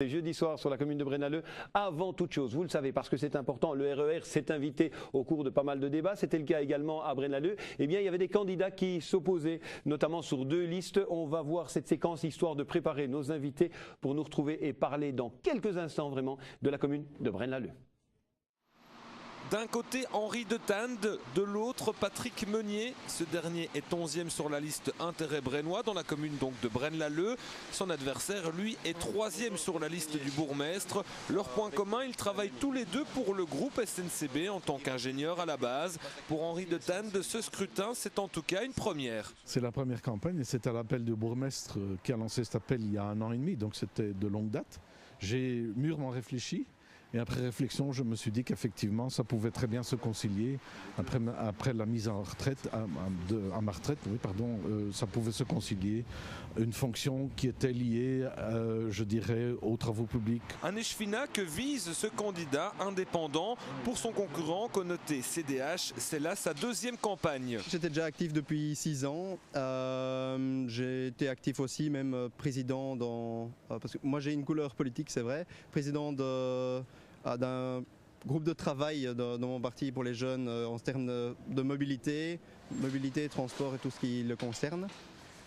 C'est jeudi soir sur la commune de Braine-l'Alleud. Avant toute chose, vous le savez parce que c'est important, le RER s'est invité au cours de pas mal de débats. C'était le cas également à Braine-l'Alleud. Eh bien, il y avait des candidats qui s'opposaient, notamment sur deux listes. On va voir cette séquence histoire de préparer nos invités pour nous retrouver et parler dans quelques instants vraiment de la commune de Braine-l'Alleud. D'un côté, Henri de Tende, de l'autre, Patrick Meunier. Ce dernier est 11e sur la liste Intérêt Brennois dans la commune donc de Braine-l'Alleud. Son adversaire, lui, est 3e sur la liste du bourgmestre. Leur point commun, ils travaillent tous les deux pour le groupe SNCB en tant qu'ingénieur à la base. Pour Henri de Tende, ce scrutin, c'est en tout cas une première. C'est la première campagne et c'est à l'appel du bourgmestre qui a lancé cet appel il y a 1 an et demi, donc c'était de longue date. J'ai mûrement réfléchi. Et après réflexion, je me suis dit qu'effectivement, ça pouvait très bien se concilier. Après la mise en retraite, à ma retraite, oui, pardon, ça pouvait se concilier. Une fonction qui était liée, je dirais, aux travaux publics. Un échevinat que vise ce candidat indépendant. Pour son concurrent connoté CDH, c'est là sa deuxième campagne. J'étais déjà actif depuis 6 ans. J'ai été actif aussi, même président dans... parce que moi j'ai une couleur politique, c'est vrai. Président d'un groupe de travail dans mon parti pour les jeunes en termes de mobilité, transport et tout ce qui le concerne.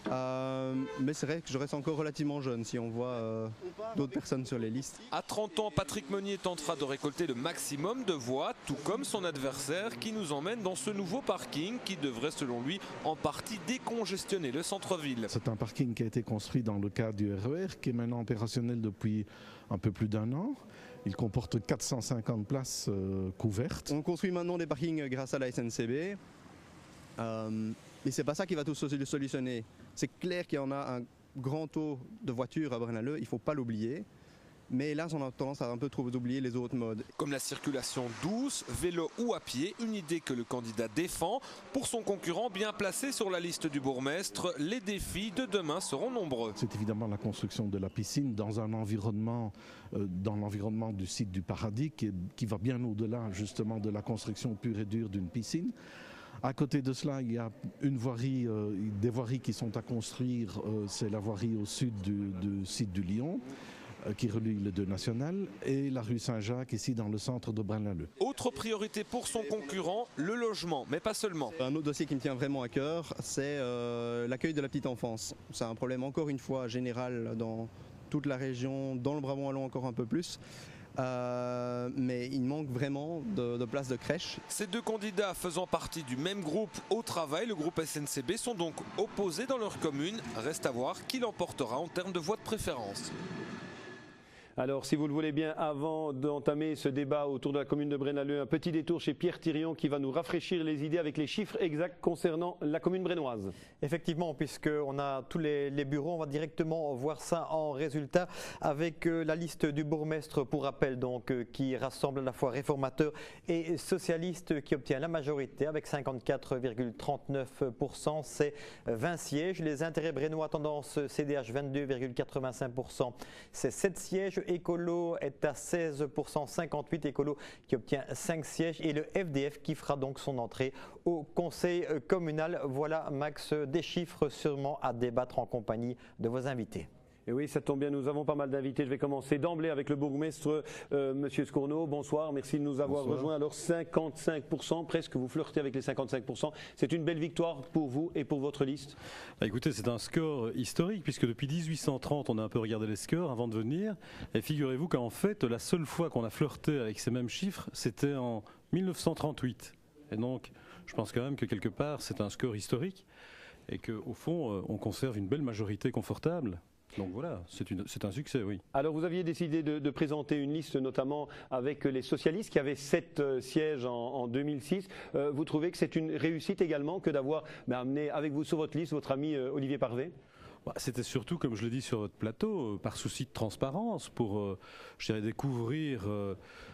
Mais c'est vrai que je reste encore relativement jeune si on voit d'autres personnes sur les listes. À 30 ans, Patrick Meunier tentera de récolter le maximum de voix, tout comme son adversaire qui nous emmène dans ce nouveau parking qui devrait selon lui en partie décongestionner le centre-ville. C'est un parking qui a été construit dans le cadre du RER qui est maintenant opérationnel depuis un peu plus d'1 an. Il comporte 450 places couvertes. On construit maintenant des parkings grâce à la SNCB. Mais c'est pas ça qui va tout solutionner. C'est clair qu'il y en a un grand taux de voitures à Braine-l'Alleud, il ne faut pas l'oublier. Mais là, on a tendance à un peu trop oublier les autres modes. Comme la circulation douce, vélo ou à pied, une idée que le candidat défend. Pour son concurrent bien placé sur la liste du bourgmestre, les défis de demain seront nombreux. C'est évidemment la construction de la piscine dans un environnement, dans l'environnement du site du Paradis, qui va bien au-delà justement de la construction pure et dure d'une piscine. À côté de cela, il y a une voirie, des voiries qui sont à construire. C'est la voirie au sud du site du Lion, qui relie le 2 national, et la rue Saint-Jacques, ici dans le centre de Braine-l'Alleud. Autre priorité pour son concurrent, le logement, mais pas seulement. Un autre dossier qui me tient vraiment à cœur, c'est l'accueil de la petite enfance. C'est un problème encore une fois général dans toute la région, dans le Brabant wallon encore un peu plus. Mais il manque vraiment de places de crèche. Ces deux candidats faisant partie du même groupe au travail, le groupe SNCB, sont donc opposés dans leur commune. Reste à voir qui l'emportera en termes de voix de préférence. Alors, si vous le voulez bien, avant d'entamer ce débat autour de la commune de Braine-l'Alleud, un petit détour chez Pierre Thirion qui va nous rafraîchir les idées avec les chiffres exacts concernant la commune brennoise. Effectivement, puisqu'on a tous les bureaux, on va directement voir ça en résultat avec la liste du bourgmestre, pour rappel, donc, qui rassemble à la fois réformateurs et socialistes, qui obtient la majorité avec 54,39%, c'est 20 sièges. Les intérêts brennois tendance CDH 22,85%, c'est 7 sièges. Écolo est à 16%, 58 Écolo qui obtient 5 sièges, et le FDF qui fera donc son entrée au conseil communal. Voilà, Max, des chiffres sûrement à débattre en compagnie de vos invités. Et oui, ça tombe bien, nous avons pas mal d'invités. Je vais commencer d'emblée avec le bourgmestre, Monsieur Scourneau. Bonsoir, merci de nous avoir rejoints. Alors 55%, presque, vous flirtez avec les 55%. C'est une belle victoire pour vous et pour votre liste? Écoutez, c'est un score historique, puisque depuis 1830, on a un peu regardé les scores avant de venir. Et figurez-vous qu'en fait, la seule fois qu'on a flirté avec ces mêmes chiffres, c'était en 1938. Et donc, je pense quand même que quelque part, c'est un score historique et qu'au fond, on conserve une belle majorité confortable. Donc voilà, c'est un succès, oui. Alors vous aviez décidé de présenter une liste notamment avec les socialistes qui avaient 7 sièges en 2006. Vous trouvez que c'est une réussite également que d'avoir amené avec vous sur votre liste votre ami Olivier Parvé? C'était surtout, comme je l'ai dit sur votre plateau, par souci de transparence, pour je dirais, découvrir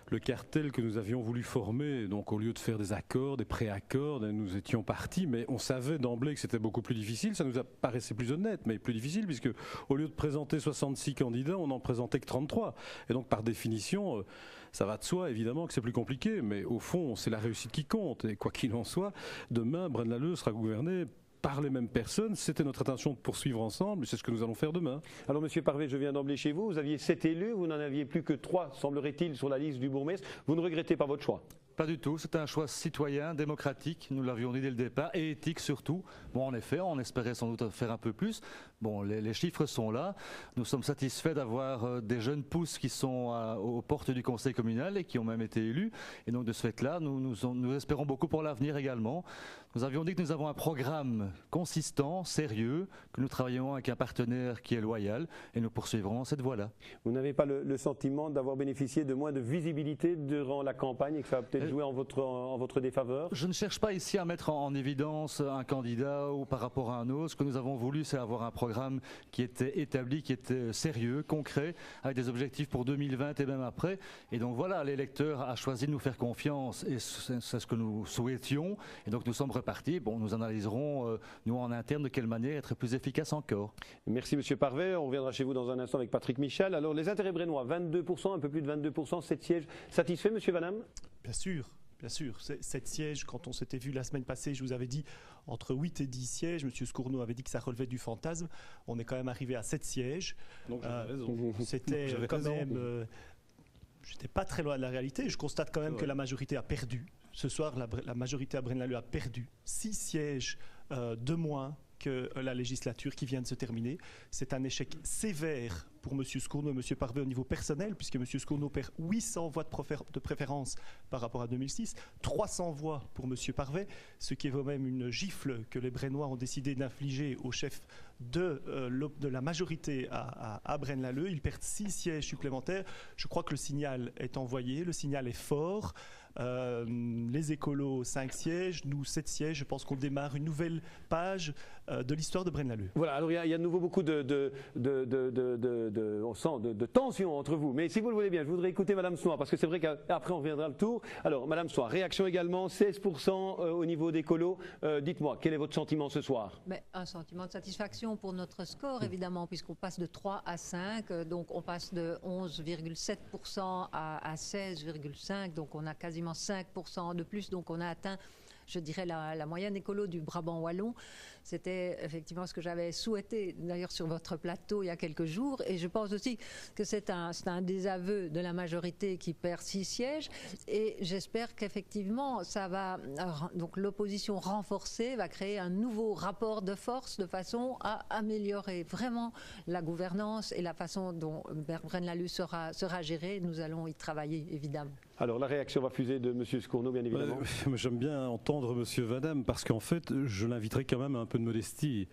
le cartel que nous avions voulu former. Donc au lieu de faire des accords, des pré-accords, nous étions partis, mais on savait d'emblée que c'était beaucoup plus difficile. Ça nous paraissait plus honnête, mais plus difficile, puisque au lieu de présenter 66 candidats, on n'en présentait que 33. Et donc par définition, ça va de soi évidemment que c'est plus compliqué, mais au fond c'est la réussite qui compte. Et quoi qu'il en soit, demain Braine-l'Alleud sera gouverné par les mêmes personnes. C'était notre intention de poursuivre ensemble, et c'est ce que nous allons faire demain. Alors Monsieur Parvé, je viens d'emblée chez vous, vous aviez 7 élus, vous n'en aviez plus que 3, semblerait-il, sur la liste du bourgmestre. Vous ne regrettez pas votre choix? Pas du tout, c'est un choix citoyen, démocratique, nous l'avions dit dès le départ, et éthique surtout. Bon, en effet, on espérait sans doute faire un peu plus. Bon, les chiffres sont là. Nous sommes satisfaits d'avoir des jeunes pousses qui sont aux portes du conseil communal et qui ont même été élus. Et donc de ce fait-là, nous espérons beaucoup pour l'avenir également. Nous avions dit que nous avons un programme consistant, sérieux, que nous travaillons avec un partenaire qui est loyal, et nous poursuivrons cette voie-là. Vous n'avez pas le sentiment d'avoir bénéficié de moins de visibilité durant la campagne et que ça va peut-être jouer en votre défaveur? Je ne cherche pas ici à mettre en évidence un candidat ou par rapport à un autre. Ce que nous avons voulu, c'est avoir un programme qui était établi, qui était sérieux, concret, avec des objectifs pour 2020 et même après. Et donc voilà, l'électeur a choisi de nous faire confiance et c'est ce que nous souhaitions. Et donc nous sommes repartis. Bon, nous analyserons, nous en interne, de quelle manière être plus efficace encore. Merci Monsieur Parvé. On reviendra chez vous dans un instant avec Patrick Michal. Alors les intérêts brennois, 22%, un peu plus de 22%, 7 sièges. Satisfait Monsieur Vanham? Bien sûr. Bien sûr, 7 sièges, quand on s'était vu la semaine passée, je vous avais dit entre 8 et 10 sièges. Monsieur Scourneau avait dit que ça relevait du fantasme. On est quand même arrivé à 7 sièges. Donc j'avais raison. C'était quand même... j'étais pas très loin de la réalité. Je constate quand même que la majorité a perdu. Ce soir, la majorité à Braine-l'Alleud a perdu 6 sièges de moins que la législature qui vient de se terminer. C'est un échec sévère pour M. Scourneau et M. Parvé au niveau personnel, puisque M. Scourneau perd 800 voix de préférence par rapport à 2006, 300 voix pour M. Parvé, ce qui vaut même une gifle que les Brennois ont décidé d'infliger au chef de la majorité à Braine-l'Alleud. Ils perdent 6 sièges supplémentaires. Je crois que le signal est envoyé, le signal est fort. Les écolos 5 sièges, nous 7 sièges. Je pense qu'on démarre une nouvelle page de l'histoire de Braine-l'Alleud. Voilà, alors il y a de nouveau beaucoup de tension entre vous. Mais si vous le voulez bien, je voudrais écouter Madame Soin, parce que c'est vrai qu'après on reviendra le tour. Alors Madame Soin, réaction également, 16% au niveau des écolos. Dites-moi, quel est votre sentiment ce soir? Un sentiment de satisfaction pour notre score, évidemment, puisqu'on passe de 3 à 5. Donc on passe de 11,7% à 16,5%. Donc on a quasiment 5% de plus, donc on a atteint, je dirais, la moyenne écolo du Brabant wallon. C'était effectivement ce que j'avais souhaité, d'ailleurs, sur votre plateau il y a quelques jours. Et je pense aussi que c'est un désaveu de la majorité qui perd 6 sièges. Et j'espère qu'effectivement, ça va, donc l'opposition renforcée va créer un nouveau rapport de force de façon à améliorer vraiment la gouvernance et la façon dont Braine-l'Alleud sera gérée. Nous allons y travailler, évidemment. Alors la réaction va fuser de M. Scourneau, bien évidemment. J'aime bien entendre M. Vanham, parce qu'en fait, je l'inviterai quand même à un peu de modestie.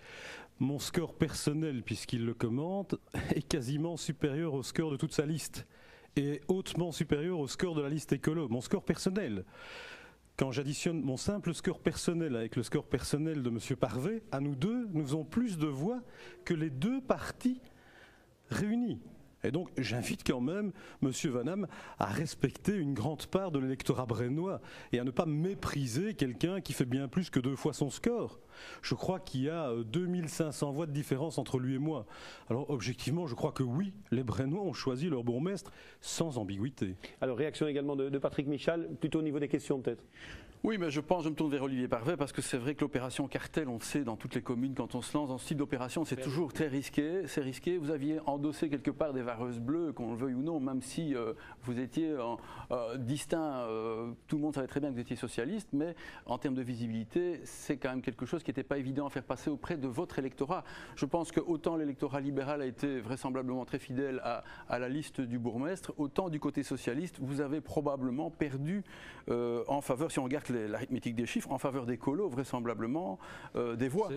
Mon score personnel, puisqu'il le commente, est quasiment supérieur au score de toute sa liste, et hautement supérieur au score de la liste écolo. Mon score personnel. Quand j'additionne mon simple score personnel avec le score personnel de M. Parvé, à nous deux, nous faisons plus de voix que les deux partis réunis. Et donc j'invite quand même M. Vanham à respecter une grande part de l'électorat brennois et à ne pas mépriser quelqu'un qui fait bien plus que 2 fois son score. Je crois qu'il y a 2500 voix de différence entre lui et moi. Alors objectivement, je crois que oui, les Brennois ont choisi leur bourgmestre sans ambiguïté. Alors réaction également de Patrick Michal, plutôt au niveau des questions peut-être. Oui, mais je me tourne vers Olivier Parvé, parce que c'est vrai que l'opération cartel, on le sait dans toutes les communes, quand on se lance dans ce type d'opération, c'est toujours très risqué. C'est risqué. Vous aviez endossé quelque part des vareuses bleues, qu'on le veuille ou non, même si vous étiez distinct, tout le monde savait très bien que vous étiez socialiste, mais en termes de visibilité, c'est quand même quelque chose qui n'était pas évident à faire passer auprès de votre électorat. Je pense que autant l'électorat libéral a été vraisemblablement très fidèle à la liste du bourgmestre, autant du côté socialiste, vous avez probablement perdu en faveur, si on regarde l'arithmétique des chiffres, en faveur des colos, vraisemblablement, des voix.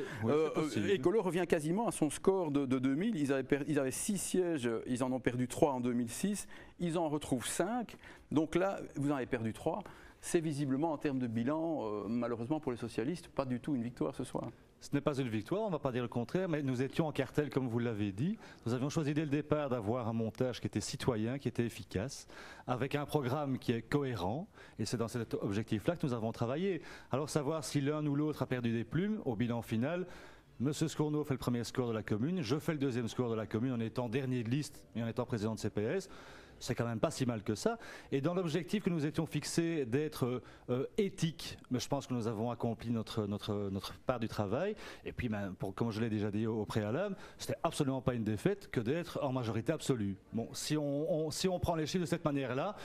Écolo revient quasiment à son score de 2000. Ils avaient 6 sièges, ils en ont perdu 3 en 2006. Ils en retrouvent 5. Donc là, vous en avez perdu 3. C'est visiblement, en termes de bilan, malheureusement pour les socialistes, pas du tout une victoire ce soir. Ce n'est pas une victoire, on ne va pas dire le contraire, mais nous étions en cartel, comme vous l'avez dit. Nous avions choisi dès le départ d'avoir un montage qui était citoyen, qui était efficace, avec un programme qui est cohérent, et c'est dans cet objectif-là que nous avons travaillé. Alors savoir si l'un ou l'autre a perdu des plumes, au bilan final, M. Scourneau fait le premier score de la commune, je fais le deuxième score de la commune en étant dernier de liste et en étant président de CPS. c'est quand même pas si mal que ça. Et dans l'objectif que nous étions fixés d'être éthique, mais je pense que nous avons accompli notre part du travail. Et puis, comme je l'ai déjà dit au préalable, c'était absolument pas une défaite que d'être en majorité absolue. Bon, si on prend les chiffres de cette manière-là,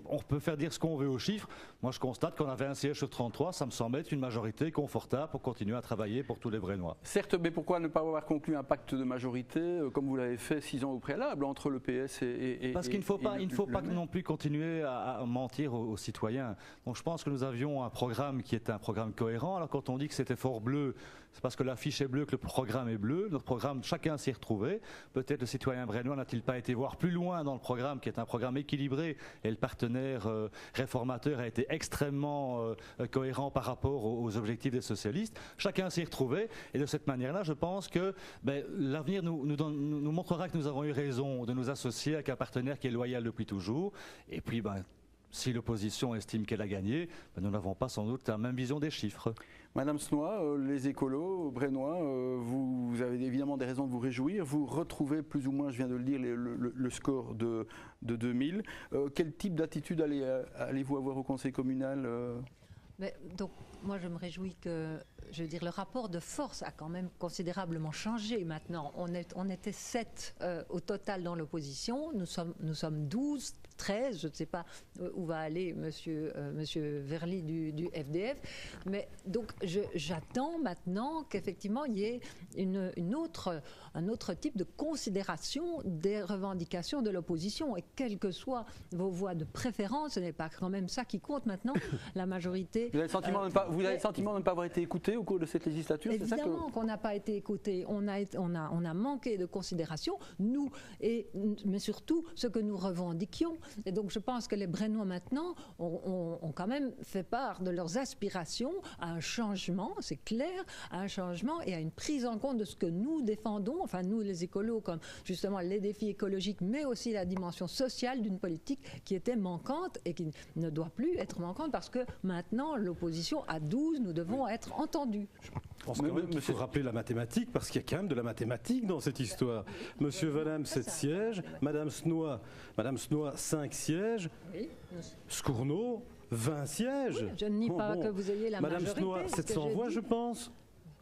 on peut faire dire ce qu'on veut aux chiffres. Moi, je constate qu'on avait un siège sur 33, ça me semble être une majorité confortable pour continuer à travailler pour tous les Brennois. Certes, mais pourquoi ne pas avoir conclu un pacte de majorité, comme vous l'avez fait 6 ans au préalable, entre le PS et Parce qu'il ne faut pas non plus continuer à mentir aux citoyens. Donc je pense que nous avions un programme qui est un programme cohérent. Alors quand on dit que c'était fort bleu, c'est parce que l'affiche est bleue que le programme est bleu. Notre programme, chacun s'y est retrouvé. Peut-être le citoyen brennois n'a-t-il pas été voir plus loin dans le programme, qui est un programme équilibré, et le partenaire réformateur a été extrêmement cohérent par rapport aux objectifs des socialistes. Chacun s'y est retrouvé, et de cette manière-là, je pense que l'avenir nous montrera que nous avons eu raison de nous associer avec un partenaire qui est loyal depuis toujours. Et puis, si l'opposition estime qu'elle a gagné, nous n'avons pas sans doute la même vision des chiffres. Madame Snoy, les écolos brennois, vous avez évidemment des raisons de vous réjouir. Vous retrouvez plus ou moins, je viens de le dire, le score de 2000. Quel type d'attitude allez-vous avoir au conseil communal donc, moi, je me réjouis que, je veux dire, le rapport de force a quand même considérablement changé maintenant. On était 7 au total dans l'opposition. Nous sommes 12, 13. Je ne sais pas où va aller monsieur Verly du FDF. Mais donc, j'attends maintenant qu'effectivement, il y ait un autre type de considération des revendications de l'opposition. Et quelles que soient vos voix de préférence, ce n'est pas quand même ça qui compte maintenant. La majorité. Vous avez le sentiment de ne pas avoir été écouté au cours de cette législature? Évidemment qu'on n'a pas été écouté. On a manqué de considération, nous, mais surtout ce que nous revendiquions. Et donc je pense que les Brennois maintenant ont quand même fait part de leurs aspirations à un changement, c'est clair, à un changement et à une prise en compte de ce que nous défendons, enfin nous les écolos, comme justement les défis écologiques, mais aussi la dimension sociale d'une politique qui était manquante et qui ne doit plus être manquante parce que maintenant l'opposition à 12, nous devons être entendus. Je pense quand même qu'il faut rappeler la mathématique, parce qu'il y a quand même de la mathématique dans cette histoire. Monsieur Vanham, 7 sièges, Madame Snoy, 5 sièges, Scournau, 20 sièges. Oui, je ne nie pas que vous ayez la Madame majorité. Snoy, 700 voix, je pense.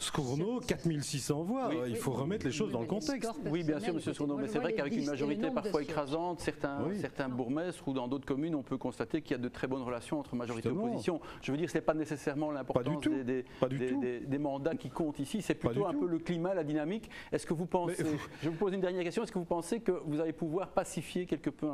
Scournau, 4600 voix. Il faut remettre les choses dans le contexte. Oui, bien sûr, Monsieur Scournau, mais c'est vrai qu'avec une majorité parfois écrasante, certains bourgmestres ou dans d'autres communes, on peut constater qu'il y a de très bonnes relations entre majorité et opposition. Je veux dire, ce n'est pas nécessairement l'importance des mandats qui comptent ici, c'est plutôt un peu le climat, la dynamique. Est-ce que vous pensez, je vous pose une dernière question, est-ce que vous pensez que vous allez pouvoir pacifier quelque peu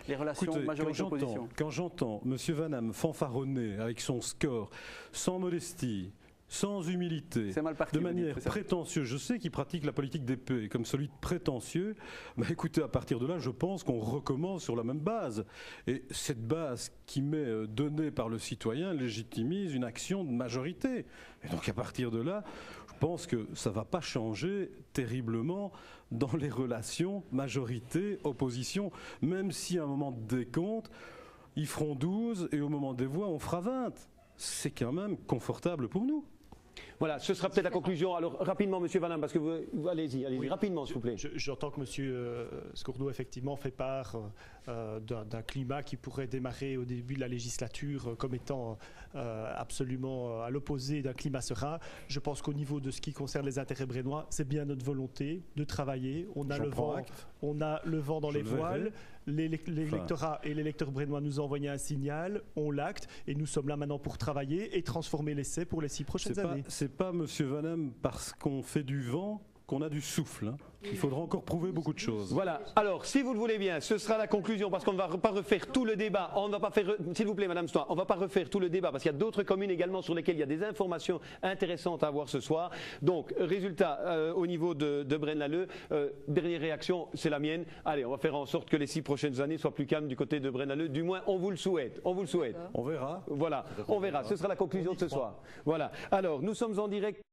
les relations majorité-opposition? Quand j'entends Monsieur Vanham fanfaronner avec son score, sans modestie, sans humilité, de manière prétentieuse. Je sais qu'il pratique la politique d'épée comme celui de prétentieux. Mais écoutez, à partir de là, je pense qu'on recommence sur la même base. Et cette base qui m'est donnée par le citoyen légitimise une action de majorité. Et donc à partir de là, je pense que ça ne va pas changer terriblement dans les relations majorité-opposition, même si à un moment de décompte, ils feront 12 et au moment des voix, on fera 20. C'est quand même confortable pour nous. Voilà, ce sera peut-être la conclusion. Alors rapidement, Monsieur Vanham, parce que vous allez-y, rapidement, s'il vous plaît. J'entends que Monsieur Scournau effectivement fait part d'un climat qui pourrait démarrer au début de la législature comme étant absolument à l'opposé d'un climat serein. Je pense qu'au niveau de ce qui concerne les intérêts brennois, c'est bien notre volonté de travailler. On a le vent dans les voiles. L'électorat et l'électeur brennois nous ont envoyé un signal, on l'acte et nous sommes là maintenant pour travailler et transformer l'essai pour les 6 prochaines années. C'est pas, Monsieur Vanham, parce qu'on fait du vent qu'on a du souffle. Il faudra encore prouver beaucoup de choses. Voilà. Alors, si vous le voulez bien, ce sera la conclusion parce qu'on ne va pas refaire tout le débat. On ne va pas faire, s'il vous plaît, Madame Snoy, on ne va pas refaire tout le débat parce qu'il y a d'autres communes également sur lesquelles il y a des informations intéressantes à avoir ce soir. Donc, résultat, au niveau de Braine-l'Alleud, dernière réaction, c'est la mienne. Allez, on va faire en sorte que les 6 prochaines années soient plus calmes du côté de Braine-l'Alleud. Du moins, on vous le souhaite. On vous le souhaite. On verra. Voilà, on verra. Ce sera la conclusion de ce soir. Voilà. Alors, nous sommes en direct.